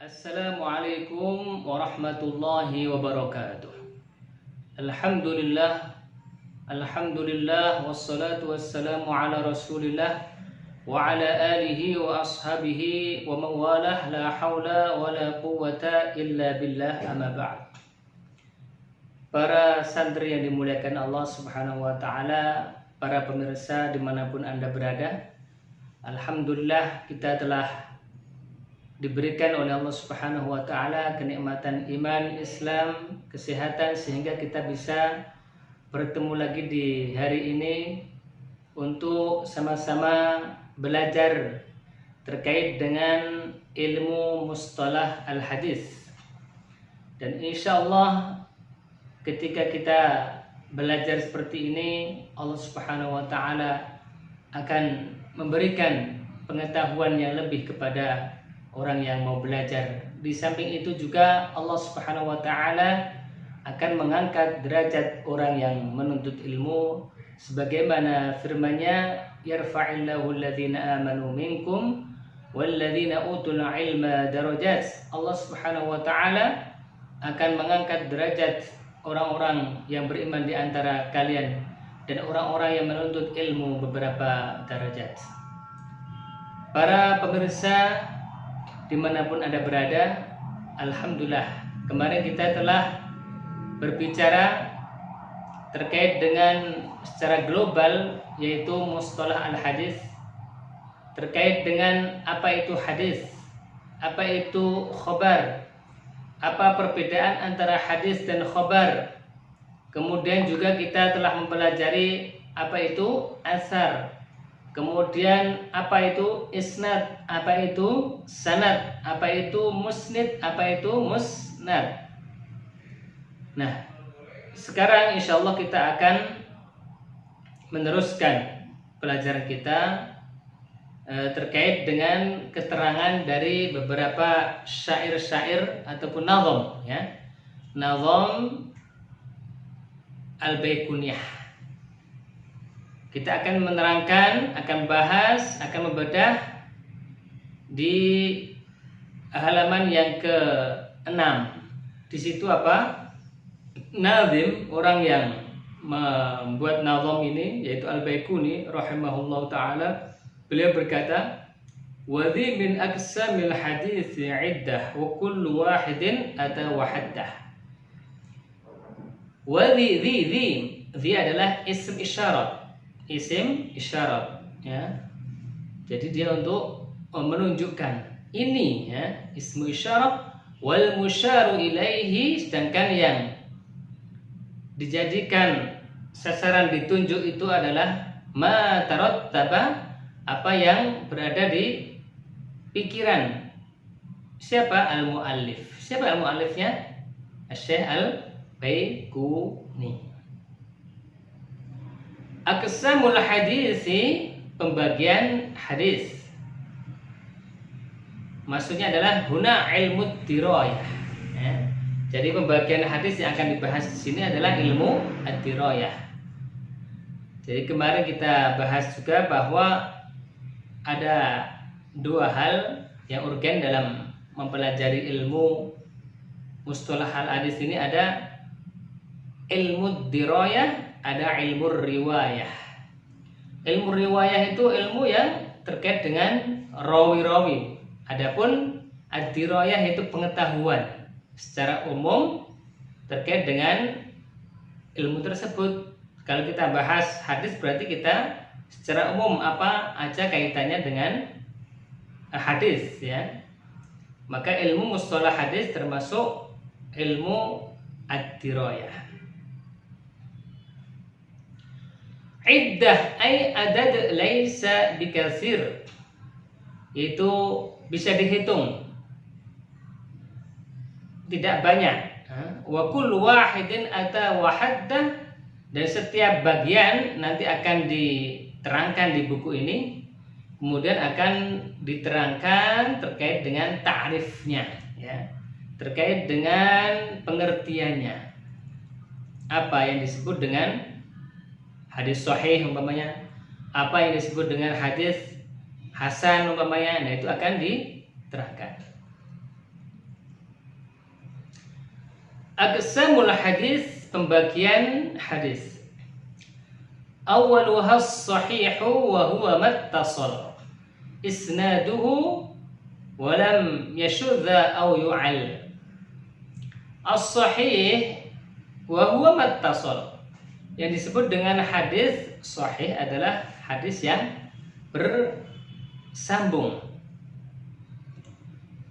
Assalamualaikum warahmatullahi wabarakatuh. Alhamdulillah, Alhamdulillah, wassalatu wassalamu ala rasulillah wa ala alihi wa ashabihi wa mawalah, la hawla wa la quwwata illa billah, amma ba'd. Para santri yang dimuliakan Allah subhanahu wa ta'ala, para pemirsa dimanapun Anda berada, Alhamdulillah kita telah diberikan oleh Allah Subhanahu wa taala kenikmatan iman, Islam, kesehatan sehingga kita bisa bertemu lagi di hari ini untuk sama-sama belajar terkait dengan ilmu mustalah al-hadis. Dan insya Allah ketika kita belajar seperti ini, Allah Subhanahu wa taala akan memberikan pengetahuan yang lebih kepada orang yang mau belajar. Di samping itu juga Allah Subhanahu wa taala akan mengangkat derajat orang yang menuntut ilmu sebagaimana firman-Nya, yarfa'illahu alladhina amanu minkum walladhina utul ilma darajat. Allah Subhanahu wa taala akan mengangkat derajat orang-orang yang beriman di antara kalian dan orang-orang yang menuntut ilmu beberapa derajat. Para pemirsa dimanapun Anda berada, Alhamdulillah kemarin kita telah berbicara terkait dengan secara global yaitu mustalah al-hadis, terkait dengan apa itu hadis, apa itu khobar, apa perbedaan antara hadis dan khobar. Kemudian juga kita telah mempelajari apa itu asar, kemudian apa itu isnad, apa itu sanad, apa itu musnid, apa itu musnad. Nah, sekarang insya Allah kita akan meneruskan pelajaran kita terkait dengan keterangan dari beberapa syair-syair ataupun nazam, ya, nazam al-Baiquniyah. Kita akan menerangkan, akan bahas, akan membedah di halaman yang ke-6. Di situ apa? Nazim, orang yang membuat nazam ini yaitu Al-Baiquni rahimahullah taala, beliau berkata, "Wa dhi min aqsamil hadits 'iddah wa kullu wahidin ata wa haddah." Wa dhi adalah isim isyarat. Isim isyarat, ya. Jadi dia untuk menunjukkan ini, ya, ismu isyarat. Wal musyaru ilaihi, sedangkan yang dijadikan sasaran ditunjuk itu adalah ma tarattaba, apa yang berada di pikiran siapa? Al-muallif. Siapa al-muallifnya? Asy-Syaikh Al-Baiquni. Aqsamul hadisi, pembagian hadis. Maksudnya adalah huna ilmu dirayah, ya. Jadi pembagian hadis yang akan dibahas di sini adalah ilmu ad-dirayah. Jadi kemarin kita bahas juga bahwa ada dua hal yang urgen dalam mempelajari ilmu mustalah al-hadis ini, ada ilmu dirayah, ada ilmu riwayah. Ilmu riwayah itu ilmu yang terkait dengan rawi-rawi. Adapun ad-dirayah itu pengetahuan secara umum terkait dengan ilmu tersebut. Kalau kita bahas hadis berarti kita secara umum apa aja kaitannya dengan hadis, ya. Maka ilmu mustalah hadis termasuk ilmu ad-dirayah. Iddah ay adad laisa bikatsir, itu bisa dihitung, tidak banyak. Wa kullu wahidin ata wa haddah, dan setiap bagian nanti akan diterangkan di buku ini, kemudian akan diterangkan terkait dengan ta'rifnya, ya, terkait dengan pengertiannya. Apa yang disebut dengan hadis sahih umpamanya, apa yang disebut dengan hadis hasan umpamanya, nah itu akan diterangkan. Aqsamul hadis, pembagian hadis. Awwaluha as-sahihu wa huwa mattasal isnaduhu wa lam yashudza aw yu'al. As-sahih wa huwa mattasal. Yang disebut dengan hadis sahih adalah hadis yang bersambung.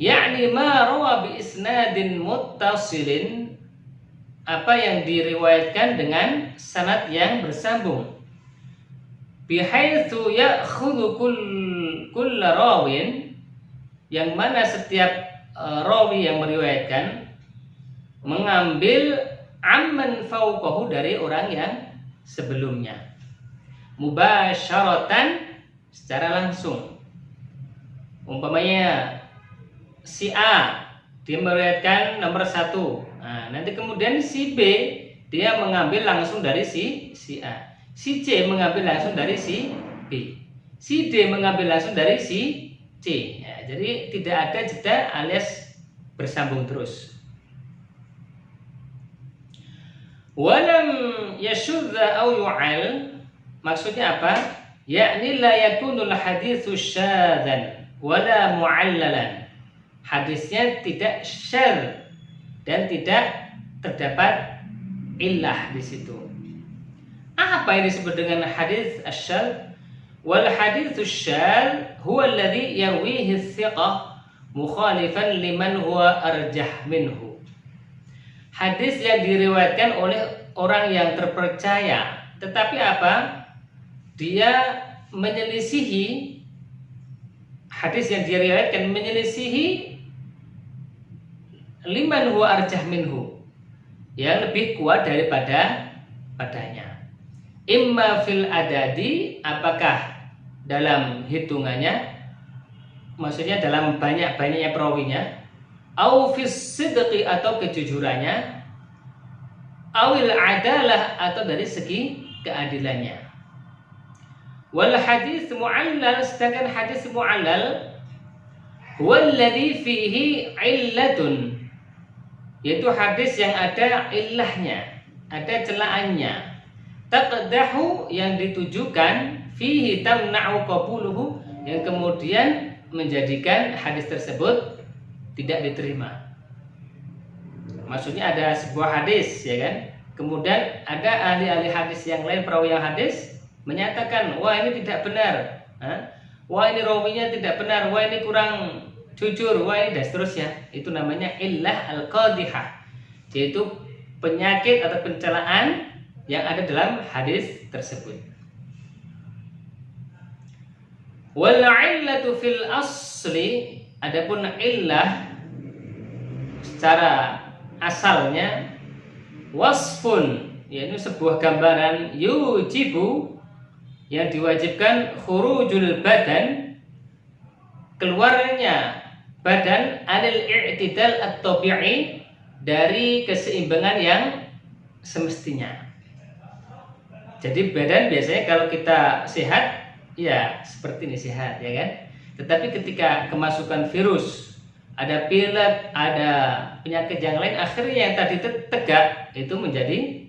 Yakni ma rawa bi isnadin muttasilin, apa yang diriwayatkan dengan sanad yang bersambung. Bihaitsu ya'khudhu kull rawin, yang mana setiap rawi yang meriwayatkan mengambil amman fauqahu, dari orang yang sebelumnya, mubasyaratan, secara langsung. Umpamanya si A dia meriwayatkan nomor 1, nah, nanti kemudian si B dia mengambil langsung dari si A, si C mengambil langsung dari si B, si D mengambil langsung dari si C. Ya, jadi tidak ada jeda alias bersambung terus. Walam yashudza aw yu'al, maksudnya apa? Yakni la yakunul haditsu syadzan wala mu'allalan. Hadisnya tidak syadz dan tidak terdapat illah di situ. Apa yang disebut dengan hadis asyadz? Wal haditsu syadz huwa alladhi yarwihi thiqah mukhalifan liman huwa arjah minhu. Hadis yang diriwayatkan oleh orang yang terpercaya, tetapi apa? Dia menyelisihi, hadis yang diriwayatkan menyelisihi liman huwa arjah minhu, yang lebih kuat daripada padanya. Imma fil adadi, apakah dalam hitungannya, maksudnya dalam banyak-banyaknya perawinya, au fis sidqi, atau kejujurannya, awil adalah, atau dari segi keadilannya. Wal hadis mu'allal, sedangkan hadis mu'allal huwallazi fihi illatun, yaitu hadis yang ada illahnya, ada celaannya, taqdahu, yang ditujukan, fihi tamna'u qabuluhu, yang kemudian menjadikan hadis tersebut tidak diterima. Maksudnya ada sebuah hadis, ya kan? Kemudian ada ahli-ahli hadis yang lain, perawi yang hadis, menyatakan, wah ini tidak benar, wah ini rawinya tidak benar, wah ini kurang jujur, wah ini, dan seterusnya. Itu namanya illah al-qadihah, yaitu penyakit atau pencelaan yang ada dalam hadis tersebut. Wal illatu fil asli, adapun illah secara asalnya, wasfun, yaitu sebuah gambaran, yujibu, yang diwajibkan, khurujul badan, keluarnya badan, anil i'tidal at-tabi'i, dari keseimbangan yang semestinya. Jadi badan biasanya kalau kita sehat, ya seperti ini sehat, ya kan? Tetapi ketika kemasukan virus, ada pilek, ada penyakit yang lain, akhirnya yang tadi tegak itu menjadi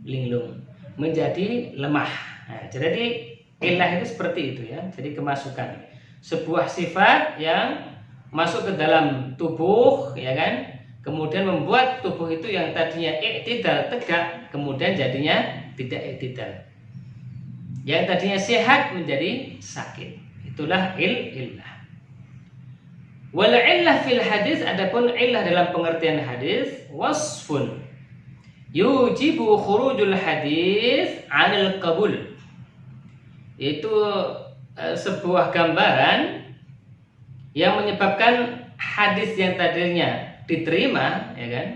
linglung, menjadi lemah. Nah, jadi illah itu seperti itu, ya. Jadi kemasukan sebuah sifat yang masuk ke dalam tubuh, ya kan? Kemudian membuat tubuh itu yang tadinya i'tidal, tegak, kemudian jadinya tidak i'tidal. Yang tadinya sehat menjadi sakit. Itulah illah. Wal illah fil hadis, adapun illah dalam pengertian hadis, wasfun yujibu khurujul hadis anil qabul, yaitu sebuah gambaran yang menyebabkan hadis yang tadinya diterima, ya kan,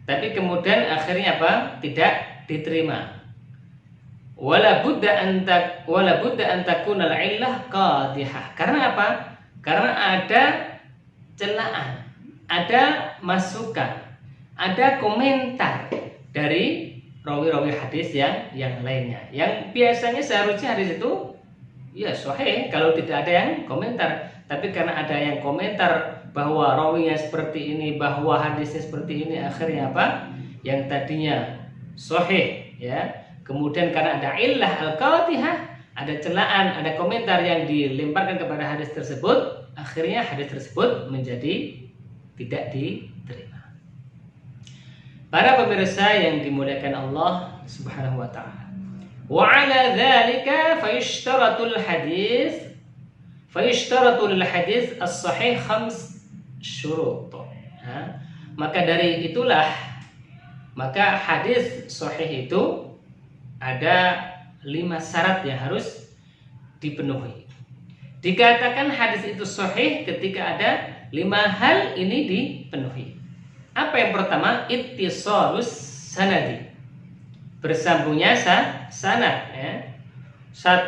tapi kemudian akhirnya apa? Tidak diterima. Wala budda an takuna al-illah qadihah. Karena apa? Karena ada celaan, ada masukan, ada komentar dari rawi-rawi hadis yang lainnya, yang biasanya seharusnya hadis itu ya sahih kalau tidak ada yang komentar, tapi karena ada yang komentar bahwa rawinya seperti ini, bahwa hadisnya seperti ini, akhirnya apa? Yang tadinya sahih ya, kemudian karena ada illah al-qadhihah, ada celaan, ada komentar yang dilemparkan kepada hadis tersebut, akhirnya hadis tersebut menjadi tidak diterima. Para pemirsa yang dimuliakan Allah Subhanahu wa taala. Wa 'ala dzalika fayushtaratul hadis as-sahih khams syurut. Maka dari itulah maka hadis sahih itu ada 5 syarat yang harus dipenuhi. Dikatakan hadis itu sahih ketika ada 5 hal ini dipenuhi. Apa yang pertama? Ittisalus sanadi. Bersambungnya sanad ya. 1,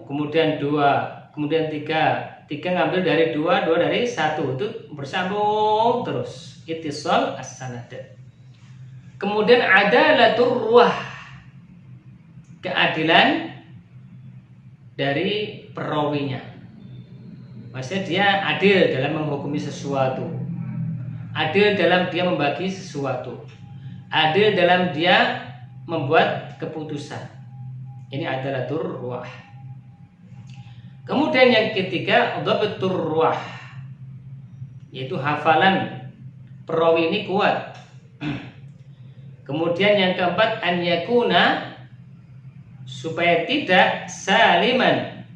kemudian 2, kemudian 3 ngambil dari 2 dari 1, itu bersambung terus. Ittisal as-sanad. Kemudian adalatur ruwah, keadilan dari perawinya. Maksudnya dia adil dalam menghukumi sesuatu, adil dalam dia membagi sesuatu, adil dalam dia membuat keputusan. Ini adalatur ruwah. Kemudian yang ketiga, dhabtur ruwah, yaitu hafalan perawi ini kuat. Kemudian yang keempat, an yakuna, supaya tidak saliman,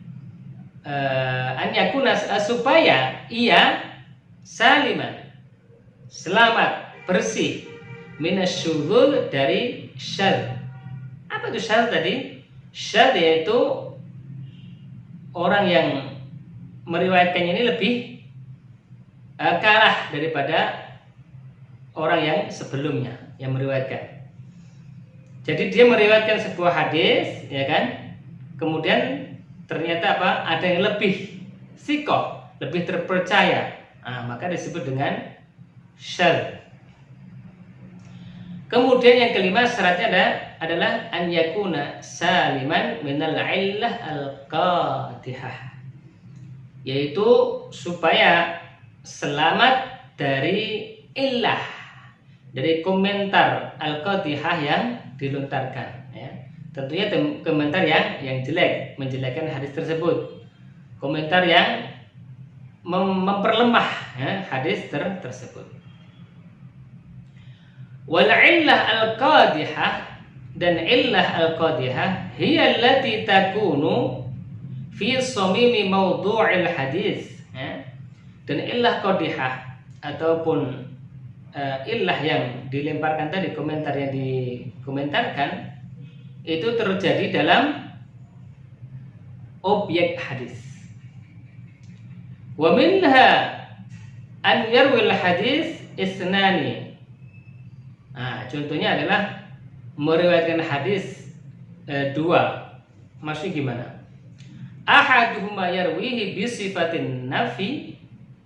an yakuna, supaya ia saliman, selamat, bersih, minasyudzul, dari syadz. Apa itu syadz tadi? Syadz yaitu orang yang meriwayatkannya ini lebih kalah daripada orang yang sebelumnya yang meriwayatkan. Jadi dia meriwayatkan sebuah hadis, ya kan? Kemudian ternyata apa? Ada yang lebih sikoh, lebih terpercaya. Maka disebut dengan syadz. Kemudian yang kelima syaratnya adalah an yakuna saliman minal illah al-qadhihah, yaitu supaya selamat dari illah, dari komentar al-qadhihah yang dilontarkan ya. Tentunya komentar yang jelek, menjelekkan hadis tersebut, komentar yang memperlemah ya, hadis tersebut. Wal illah al-qadhihah, dan illah al-qadhihah hiya allati takunu fi shamimi mawdu'il hadis ya. Dan illah qadhihah ataupun illah yang dilemparkan tadi, komentar yang dikomentarkan, itu terjadi dalam objek hadis. Wa minha an yarwil hadis isnani. Contohnya adalah meriwayatkan hadis 2. Maksudnya gimana? Ahaduhuma yarwihi bi sifatin nafi.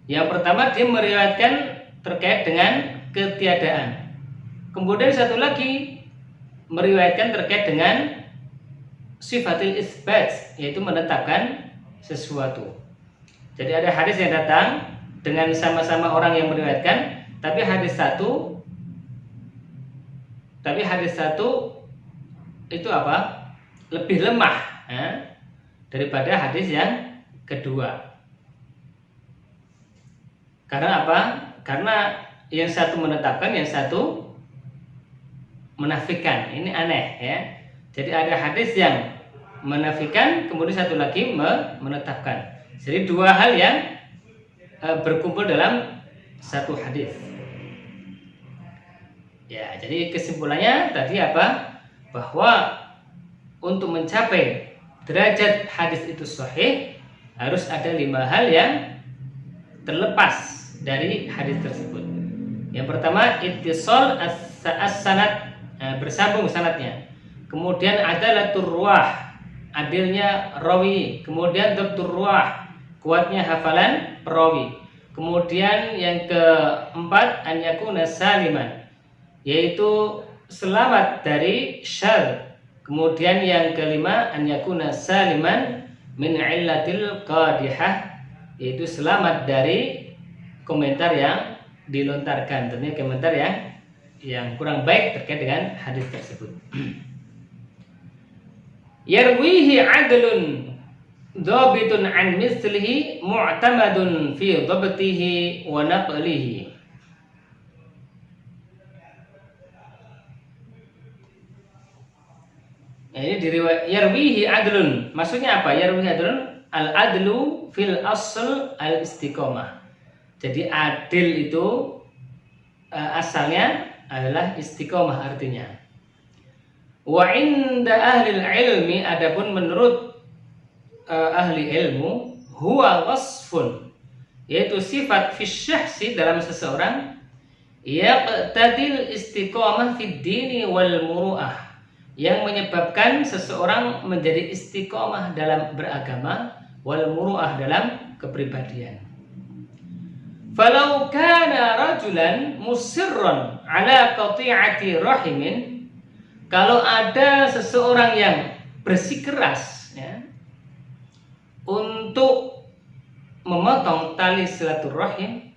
Yang pertama dia meriwayatkan terkait dengan ketiadaan. Kemudian satu lagi meriwayatkan terkait dengan sifatil isbat, yaitu menetapkan sesuatu. Jadi ada hadis yang datang dengan sama-sama orang yang meriwayatkan, tapi hadis satu itu apa? Lebih lemah daripada hadis yang kedua. Karena apa? Karena yang satu menetapkan, yang satu menafikan. Ini aneh ya. Jadi ada hadis yang menafikan, kemudian satu lagi menetapkan. Jadi dua hal yang berkumpul dalam satu hadis. Ya, jadi kesimpulannya tadi apa? Bahwa untuk mencapai derajat hadis itu sahih harus ada 5 hal yang terlepas dari hadis tersebut. Yang pertama, ittisal as-sanad, bersambung sanadnya. Kemudian adalatur ruwah, adilnya rawi. Kemudian dhabtur ruwah, kuatnya hafalan perawi. Kemudian yang keempat, an yakuna saliman, yaitu selamat dari syadz. Kemudian yang kelima, an yakuna saliman min illatil qadhihah, yaitu selamat dari komentar yang dilontarkan, tentunya komentar yang kurang baik terkait dengan hadis tersebut. Yarwihi adlun dhabitun an mislihi mu'tamadun fi dhabtihi wa naqlihi. Ini diriwayat yarwihi adlun. Maksudnya apa? Yarwihi adlun, al-adlu fil asl al-istiqomah. Jadi adil itu asalnya adalah istiqomah artinya. Wa inda ahli ilmi, adapun menurut ahli ilmu, huwa wasfun, yaitu sifat fi syahsi dalam seseorang, yaqtadil istiqomah fid dini wal muru'ah, yang menyebabkan seseorang menjadi istiqomah dalam beragama, wal muru'ah dalam kepribadian. Falau kana rajulan musirran ala qati'ati rahimin, kalau ada seseorang yang bersikeras untuk memotong tali silaturahim,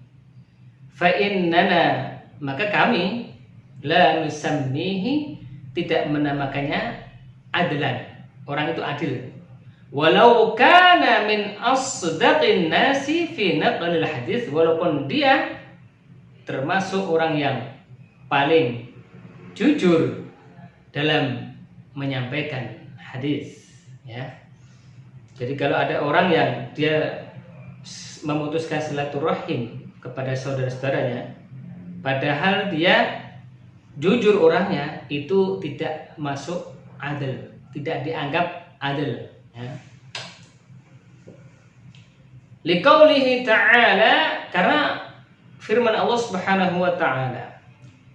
fa innana, maka kami la nusammihi, tidak menamakannya adlan, orang itu adil, walau kana min asdaqin nasi fi naqlil hadis, walaupun dia termasuk orang yang paling jujur dalam menyampaikan hadis, ya. Jadi kalau ada orang yang dia memutuskan silaturahim kepada saudara-saudaranya, padahal dia jujur orangnya, itu tidak masuk adil, tidak dianggap adil, ya. Liqaulihi ta'ala, karena firman Allah Subhanahu wa ta'ala,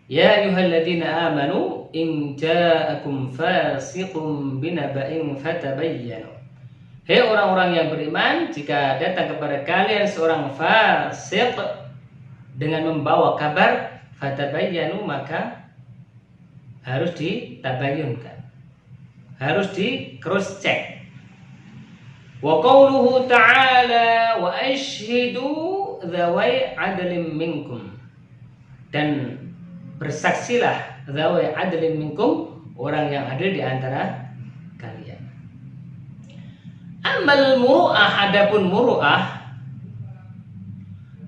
ya ayyuhalladzina amanu in ja'akum fasiqun binaba'in fatabayyanu. Hei orang-orang yang beriman, jika datang kepada kalian seorang fasik dengan membawa kabar, fatabayyanu, maka harus ditabayyunkan, harus di cross check. Wa qauluhu ta'ala wa ashhidu dzawai adlin minkum, dan bersaksilah dzawai adlin minkum, orang yang adil di antara kalian. Amal muru'ah, adapun muru'ah,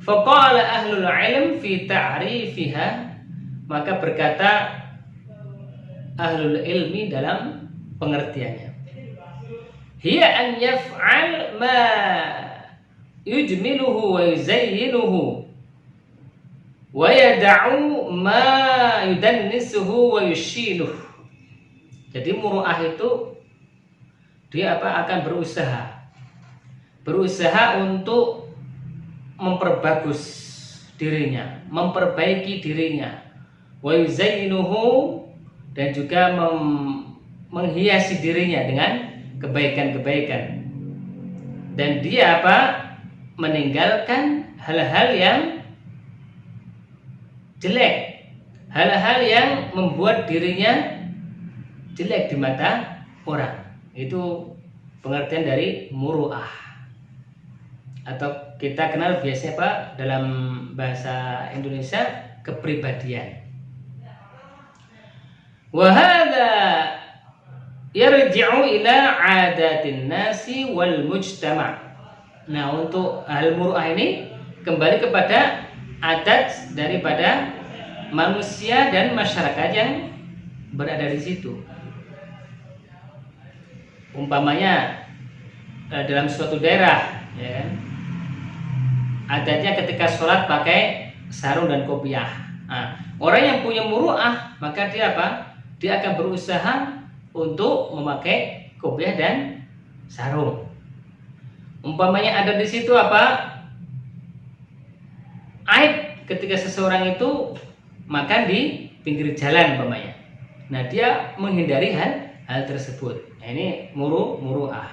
faqala ahlul ilm fi ta'rifiha, maka berkata ahlul ilmi dalam pengertiannya, hiya an yaf'al ma yujmiluhu wa yuzayyinuhu wa yada'u ma yudannisuhu wa yushinuhu. Jadi muru'ah itu dia akan berusaha untuk memperbagus dirinya, memperbaiki dirinya, wa yuzayyinuhu, dan juga menghiasi dirinya dengan kebaikan-kebaikan, dan dia meninggalkan hal-hal yang jelek, hal-hal yang membuat dirinya jelek di mata orang. Itu pengertian dari muru'ah, atau kita kenal biasanya dalam bahasa Indonesia kepribadian. Wa hadza yarji'u ila 'adatin nasi wal mujtama'. Nah, untuk hal muru'ah ini kembali kepada adat daripada manusia dan masyarakat yang berada di situ. Umpamanya dalam suatu daerah, ya kan, adatnya ketika sholat pakai sarung dan kopiah. Nah, orang yang punya muru'ah, maka dia dia akan berusaha untuk memakai kopiah dan sarung. Umpamanya ada di situ aib ketika seseorang itu makan di pinggir jalan umpamanya. Nah, dia menghindari hal tersebut. Nah, ini muru'ah.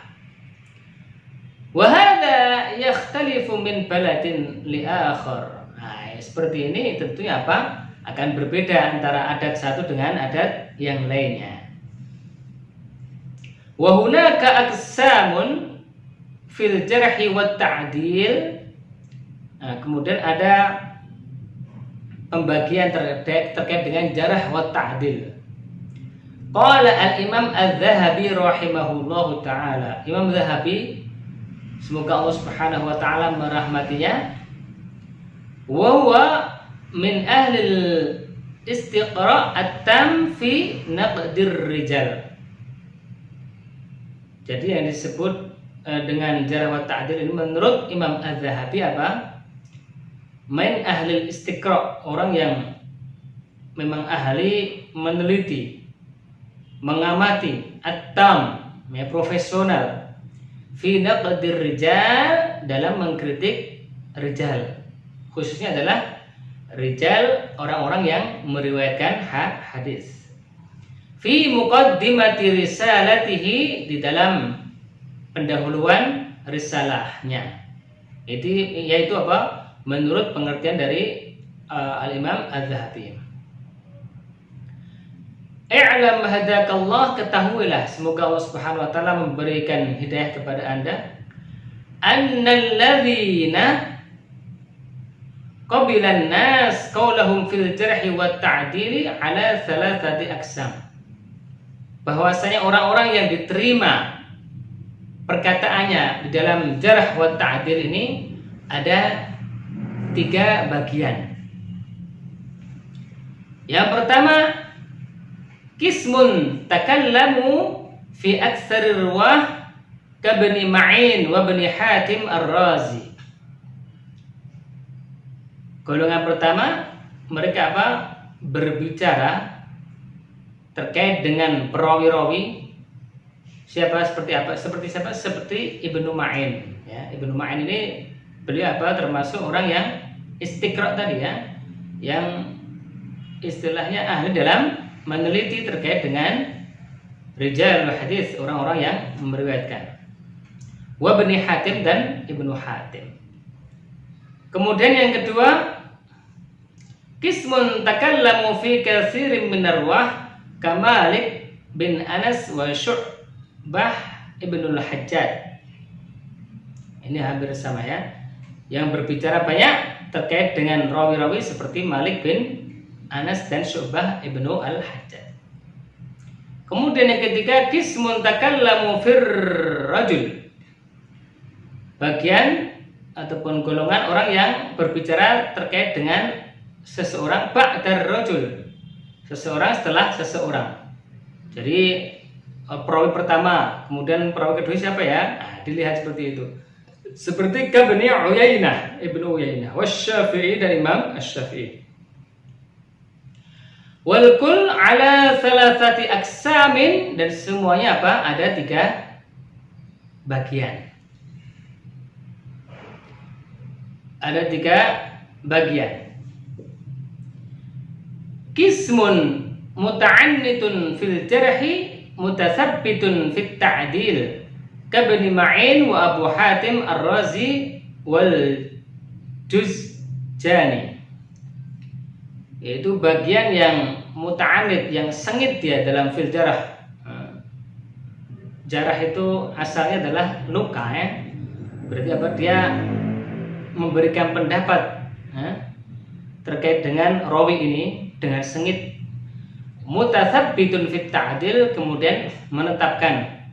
Wa hadza yakhtalifu min baladin li akhar. Nah, seperti ini tentunya akan berbeda antara adat satu dengan adat yang lainnya. Wa hunaka aqsamun fil jarhi wat ta'dil. Nah, kemudian ada pembagian terkait dengan jarh wa ta'dil. Qala al-Imam Az-Zahabi rahimahullahu taala. Imam Zahabi, semoga Allah Subhanahu wa taala merahmatinya, wa huwa min ahli istiqra' at-tam fi naqdir rijal. Jadi yang disebut dengan jarh wa ta'dil ini menurut Imam Az-Zahabi apa? Main ahli istiqra', orang yang memang ahli meneliti, mengamati, at-tam, ya, profesional, fi naqdir rijal, dalam mengkritik rijal, khususnya adalah rijal, orang-orang yang meriwayatkan hadis. Fi muqaddimati risalatihi, di dalam pendahuluan risalahnya. Yaitu apa? Menurut pengertian dari Al-Imam Az-Zahabi. I'lam hadakallah, ketahuilah, semoga Allah Subhanahu wa taala memberikan hidayah kepada Anda, annal ladzina qabilan nas qaulahum fil jarhi wat ta'dili ala thalathati aqsam. Bahwasanya orang-orang yang diterima perkataannya di dalam jarh wa ta'dil ini ada 3 bagian. Yang pertama, kismun takallamu fi aktsari ruwah ka Bani Ma'in wa Bani Hatim Ar-Razi. Golongan pertama, mereka apa? Berbicara terkait dengan perawi-rawi. Seperti apa? Seperti siapa? Seperti Ibnu Ma'in, ya. Ibnu Ma'in ini beliau apa? Termasuk orang yang istiqra' tadi, ya. Yang istilahnya ahli dalam meneliti terkait dengan rijal hadis, orang-orang yang meriwayatkan. Wa Bani Hatim, dan Ibnu Hatim. Kemudian yang kedua, kismun takallamu fi katsirin min arwah ka Malik bin Anas wa Syu'bah Ibnul Hajjaj. Ini hampir sama, ya. Yang berbicara banyak terkait dengan rawi-rawi seperti Malik bin Anas dan Syu'bah Ibnu Al-Hajjaj. Kemudian yang ketiga, kismun takallamu fir rajul, bagian ataupun golongan orang yang berbicara terkait dengan seseorang ba'dar rajul, seseorang setelah seseorang. Jadi perawi pertama, kemudian perawi kedua siapa, ya? Nah, dilihat seperti itu. Seperti Bani Uyainah, Ibnu Uyainah, Wasy-Syafi'i, dan Imam Asy-Syafi'i. Wal kul ala thalathati aqsamin, dan semuanya apa? Ada 3 bagian. Ada 3 bagian. Kismun muta'annitun fil jarhi mutatsabbitun fit ta'dil ka Bani Ma'in wa Abu Hatim Ar-Razi wal Juzjani. Yaitu bagian yang muta'anid, yang sengit dia dalam fil jarh. Jarh itu asalnya adalah luka, ya. Berarti apa? Dia memberikan pendapat terkait dengan rawi ini dengan sengit. Mutatsabbitun fit ta'dil, kemudian menetapkan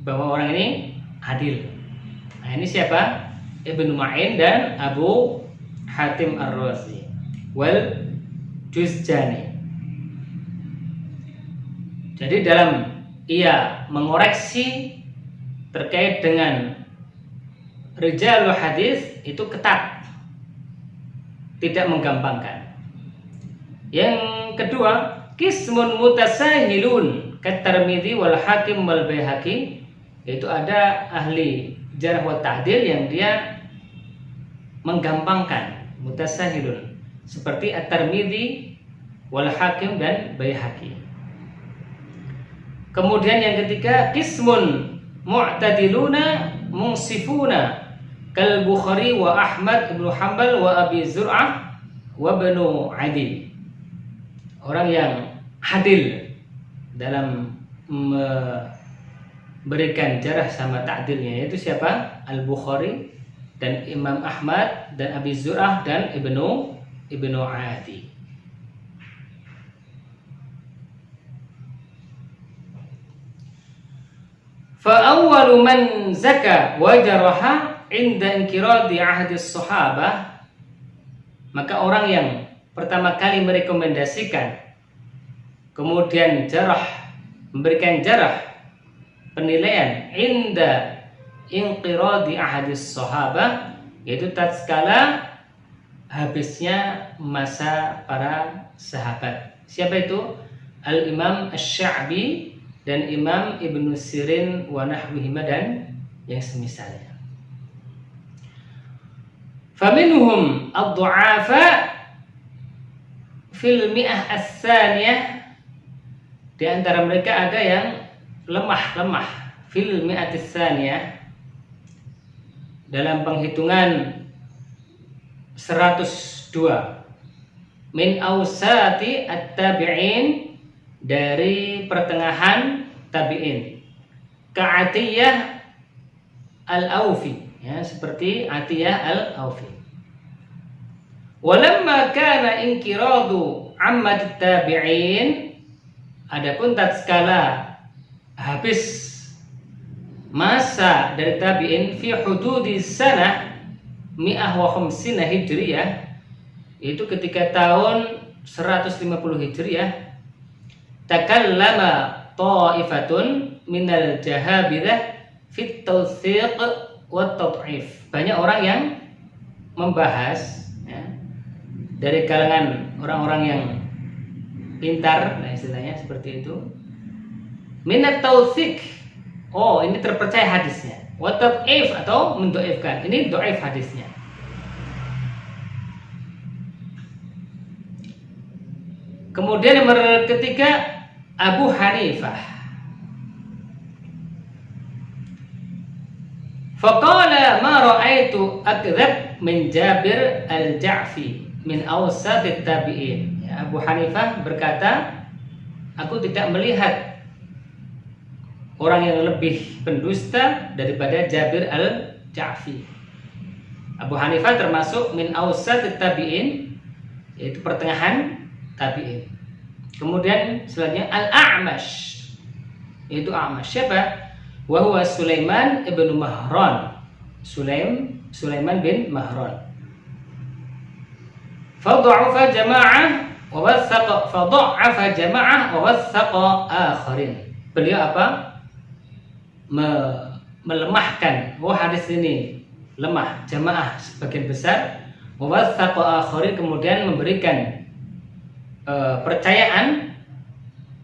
bahwa orang ini adil. Nah, ini siapa? Ibnu Ma'in dan Abu Hatim Ar-Razi wal Juzjani. Jadi dalam ia mengoreksi terkait dengan rijalul hadis itu ketat, tidak menggampangkan. Yang kedua, kismun mutasahilun kat-Tirmidzi wal Hakim wal Baihaqi, yaitu ada ahli jarh wa ta'dil yang dia menggampangkan, mutasahilun, seperti At-Tirmidzi wal Hakim dan Baihaqi. Kemudian yang ketiga, kismun mu'tadiluna munsifuna kal Bukhari wa Ahmad ibnu Hanbal wa Abi Zur'ah wa Banu Adi. Orang yang adil dalam memberikan jarh sama ta'dilnya, yaitu siapa? Al-Bukhari, dan Imam Ahmad dan Abi Zur'ah dan Ibnu Adi. Fa awwalu man zaka wa jaraha inda inqiradi ahdi sahabah, maka orang yang pertama kali merekomendasikan kemudian memberikan jarah penilaian inda inqiradi ahdi sahabah, yaitu tatkala habisnya masa para sahabat. Siapa itu? Al-Imam Asy-Sya'bi dan Imam Ibnu Sirin wa nahwihima dan yang semisalnya. Faminhum ad-du'afa fil mi'ah as-saniyah, di antara mereka ada yang lemah fil mi'ah as-saniyah, dalam penghitungan 102, min awsati at-tabi'in, dari pertengahan tabi'in, ka'atiyah al-Aufi, ya, seperti Atiyah al-Aufi. Walamma kana inqiradu ammat tabi'in, adapun tatkala habis masa dari tabi'in fi hududi sanah mi'ah wa khamsina hijriyah, itu ketika tahun 150 hijriyah, takallama ta'ifatun minal jahabidah fit tawthiq wa tad'if. Banyak orang yang membahas, ya, dari kalangan orang-orang yang pintar, nah istilahnya seperti itu, minat tawthiq, oh ini terpercaya hadisnya, wa tad'if atau mendoifkan, ini doif hadisnya. Kemudian nomor ketiga, Abu Hanifah. Faqala ma ra'aitu akdzab min Jabir al-Ja'fi min awsatit tabi'in. Ya, Abu Hanifah berkata, aku tidak melihat orang yang lebih pendusta daripada Jabir al-Ja'fi. Abu Hanifah termasuk min awsatit tabi'in, yaitu pertengahan tabi'in. Kemudian selanjutnya Al-A'mash, yaitu A'mash. Siapa? Wa huwa Sulaiman ibn Mahran. Sulaiman bin Mahran. Fadha'afa jama'ah wa wassaqa akharin. Beliau apa? Melemahkan, hadis ini lemah, jamaah sebagian besar, wa wassaqa akharin, kemudian memberikan percayaan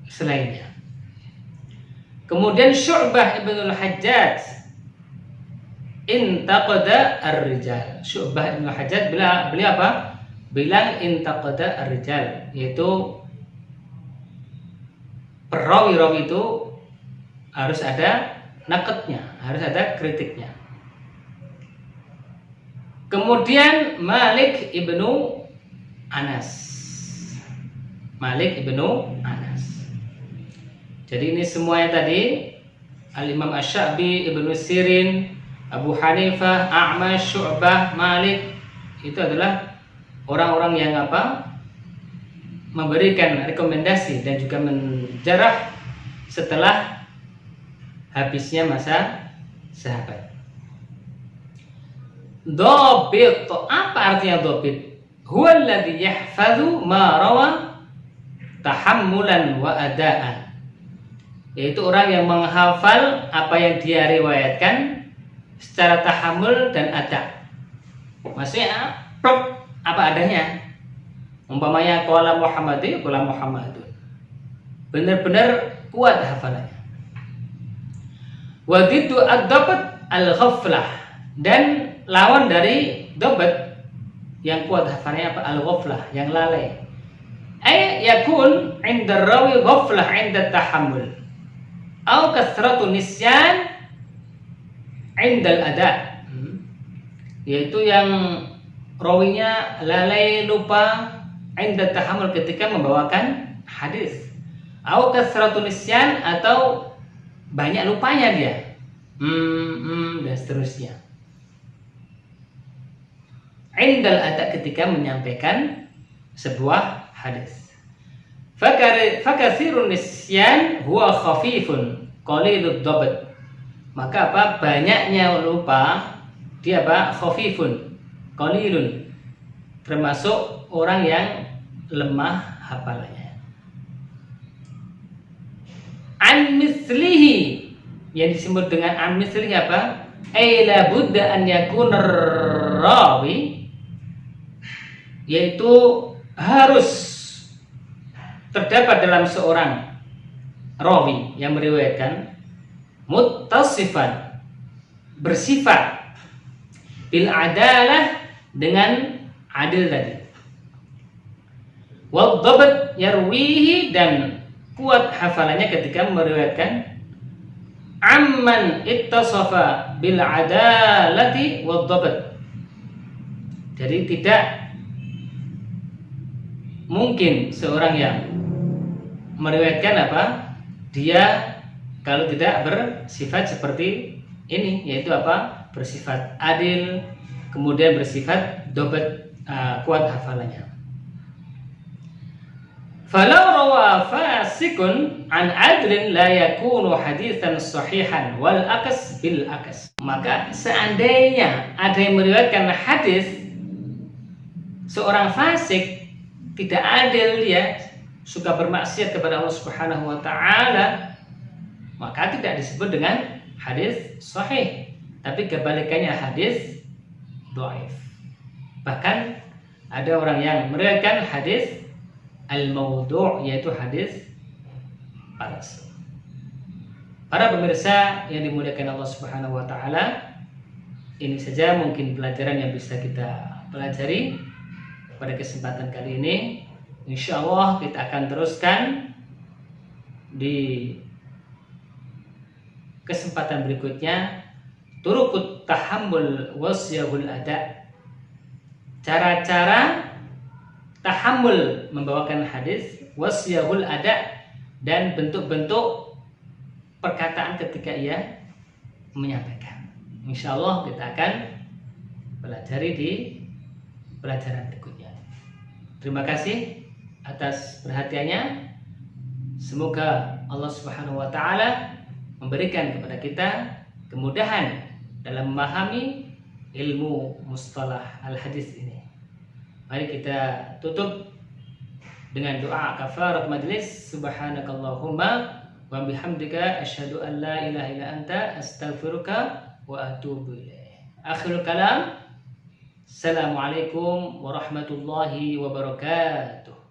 selainnya. Kemudian Syu'bah ibn al-Hajjaj intaqada ar-rijal. Syu'bah ibn al-Hajjaj beliau apa? Bilang intaqada ar-rijal, yaitu perawi-rawi itu harus ada naqadnya, harus ada kritiknya. Kemudian Malik ibnu Anas. Jadi ini semuanya tadi, Al-Imam Asy-Sya'bi, Ibnu Sirin, Abu Hanifah, A'mash, Syu'bah, Malik, itu adalah orang-orang yang apa? Memberikan rekomendasi dan juga menjarah setelah habisnya masa sahabat. Dhabit, apa artinya dhabit? Huwa alladhi yahfazu ma rawa tahammulan wa adaan, yaitu orang yang menghafal apa yang dia riwayatkan secara tahammul dan ada. Maksudnya apa adanya. Umpamanya qala Muhammadun, benar-benar kuat hafalannya. Wa diddu ad-dabt al-ghaflah, dan lawan dari dabt yang kuat hafalannya apa? Al-ghaflah, yang lalai. Yakun 'inda rawi ghaflah 'inda tahammul atau kasratu nisyan 'inda al-ada, yaitu yang rawinya lalai, lupa 'inda tahammul, ketika membawakan hadis, atau kasratu nisyan, atau banyak lupanya dia, dan seterusnya. indal ada ketika menyampaikan sebuah hadis. Fakatsirun nisyan huwa khafifun qalilud dhabt. Maka apa? Banyaknya lupa dia apa? Khafifun qalilun, termasuk orang yang lemah hafalannya. An mislihi, yang disebut dengan an mislihi apa? Ay la budda an yakuna rawi, yaitu harus terdapat dalam seorang rawi yang meriwayatkan muttasifan, bersifat bil adalah, dengan adil tadi, wad dhabt yarwihi, dan kuat hafalannya ketika meriwayatkan amman ittasafa bil adalati wad dhabt. Jadi tidak mungkin seorang yang meriwayatkan apa? Dia kalau tidak bersifat seperti ini, yaitu apa? Bersifat adil, kemudian bersifat dhabt, kuat hafalannya. Falau rawa fasikun an adlin la yakunu haditsan sahihan wal akas bil akas. Maka seandainya ada yang meriwayatkan hadis seorang fasik tidak adil, dia suka bermaksiat kepada Allah Subhanahu wa taala, maka tidak disebut dengan hadis sahih, tapi kebalikannya hadis dhaif. Bahkan ada orang yang meriwayatkan hadis al-maudhu', yaitu hadis palsu. Para pemirsa yang dimuliakan Allah Subhanahu wa taala, ini saja mungkin pelajaran yang bisa kita pelajari pada kesempatan kali ini. Insyaallah kita akan teruskan di kesempatan berikutnya. Turukut tahammul wasyahul ada, cara-cara tahammul membawakan hadis, wasyahul ada, dan bentuk-bentuk perkataan ketika ia menyampaikan. Insyaallah kita akan pelajari di pelajaran berikutnya. Terima kasih atas perhatiannya. Semoga Allah Subhanahu wa taala memberikan kepada kita kemudahan dalam memahami ilmu mustalah al-hadis ini. Mari kita tutup dengan doa kafarat majlis. Subhanakallahumma wa bihamdika asyhadu an la ilaha illa anta astaghfiruka wa atubu ilaik. Akhirul kalam. Assalamualaikum warahmatullahi wabarakatuh.